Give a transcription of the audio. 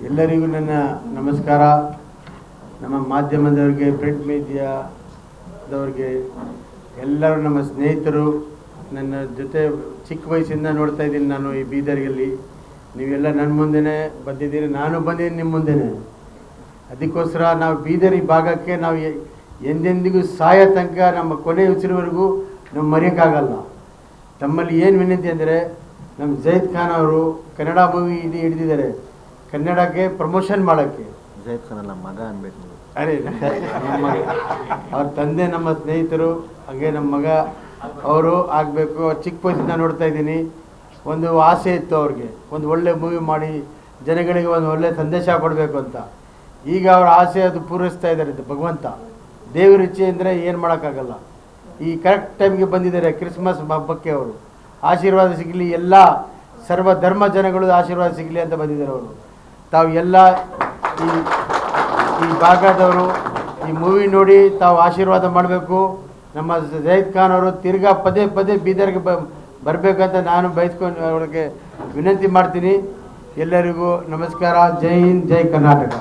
ಎಲ್ಲರಿಗೂ ನನ್ನ ನಮಸ್ಕಾರ. ನಮ್ಮ ಮಾಧ್ಯಮದವರಿಗೆ, ಪ್ರಿಂಟ್ ಮೀಡಿಯಾದವ್ರಿಗೆ, ಎಲ್ಲರೂ ನಮ್ಮ ಸ್ನೇಹಿತರು, ನನ್ನ ಜೊತೆ ಚಿಕ್ಕ ವಯಸ್ಸಿಂದ ನೋಡ್ತಾ ಇದ್ದೀನಿ ನಾನು ಈ ಬೀದರ್ಗಲ್ಲಿ. ನೀವೆಲ್ಲ ನನ್ನ ಮುಂದೆನೇ ಬಂದಿದ್ದೀರಿ, ನಾನು ಬಂದಿದ್ದೀನಿ ನಿಮ್ಮ ಮುಂದೆನೇ. ಅದಕ್ಕೋಸ್ಕರ ನಾವು ಬೀದರ್ ಈ ಭಾಗಕ್ಕೆ ನಾವು ಎಂದೆಂದಿಗೂ ಸಾಯೋ ತನಕ ನಮ್ಮ ಕೊನೆ ಉಸಿರುವರೆಗೂ ನಾವು ಮರೆಯೋಕ್ಕಾಗಲ್ಲ. ತಮ್ಮಲ್ಲಿ ಏನು ವಿನಂತಿ ಅಂದರೆ, ನಮ್ಮ ಜೈದ್ ಖಾನ್ ಅವರು ಕನ್ನಡ ಮೂವಿ ಹಿಡಿದಿದ್ದಾರೆ, ಕನ್ನಡಕ್ಕೆ ಪ್ರಮೋಷನ್ ಮಾಡೋಕ್ಕೆ. ಜೈದ್ ಖಾನ್ ಅಲ್ಲ, ಮಗ ಅನ್ಬೇಕು. ಅರೆ ನಮ್ಮ ಅವ್ರ ತಂದೆ ನಮ್ಮ ಸ್ನೇಹಿತರು, ಹಾಗೆ ನಮ್ಮ ಮಗ ಅವರು ಆಗಬೇಕು. ಚಿಕ್ಕ ವಯಸ್ಸಿಂದ ನೋಡ್ತಾ ಇದ್ದೀನಿ. ಒಂದು ಆಸೆ ಇತ್ತು ಅವ್ರಿಗೆ, ಒಂದು ಒಳ್ಳೆ ಮೂವಿ ಮಾಡಿ ಜನಗಳಿಗೆ ಒಂದು ಒಳ್ಳೆ ಸಂದೇಶ ಕೊಡಬೇಕು ಅಂತ. ಈಗ ಅವ್ರ ಆಸೆ ಅದು ಪೂರೈಸ್ತಾ ಇದ್ದಾರೆ. ಭಗವಂತ ದೇವರ ಇಚ್ಛೆ ಅಂದರೆ ಏನು ಮಾಡೋಕ್ಕಾಗಲ್ಲ. ಈ ಕರೆಕ್ಟ್ ಟೈಮ್ಗೆ ಬಂದಿದ್ದಾರೆ ಕ್ರಿಸ್ಮಸ್ ಹಬ್ಬಕ್ಕೆ. ಅವರು ಆಶೀರ್ವಾದ ಸಿಗಲಿ, ಎಲ್ಲ ಸರ್ವ ಧರ್ಮ ಜನಗಳು ಆಶೀರ್ವಾದ ಸಿಗಲಿ ಅಂತ ಬಂದಿದ್ದಾರೆ ಅವರು. ತಾವು ಎಲ್ಲ ಈ ಭಾಗದವರು ಈ ಮೂವಿ ನೋಡಿ ತಾವು ಆಶೀರ್ವಾದ ಮಾಡಬೇಕು. ನಮ್ಮ ಜೈದ್ ಖಾನ್ ಅವರು ತಿರ್ಗಾ ಪದೇ ಪದೇ ಬೀದರ್ಗೆ ಬರಬೇಕಂತ ನಾನು ಬಯಸ್ಕೊಂಡು ಅವ್ರಿಗೆ ವಿನಂತಿ ಮಾಡ್ತೀನಿ. ಎಲ್ಲರಿಗೂ ನಮಸ್ಕಾರ. ಜೈ ಹಿಂದ್, ಜೈ ಕರ್ನಾಟಕ.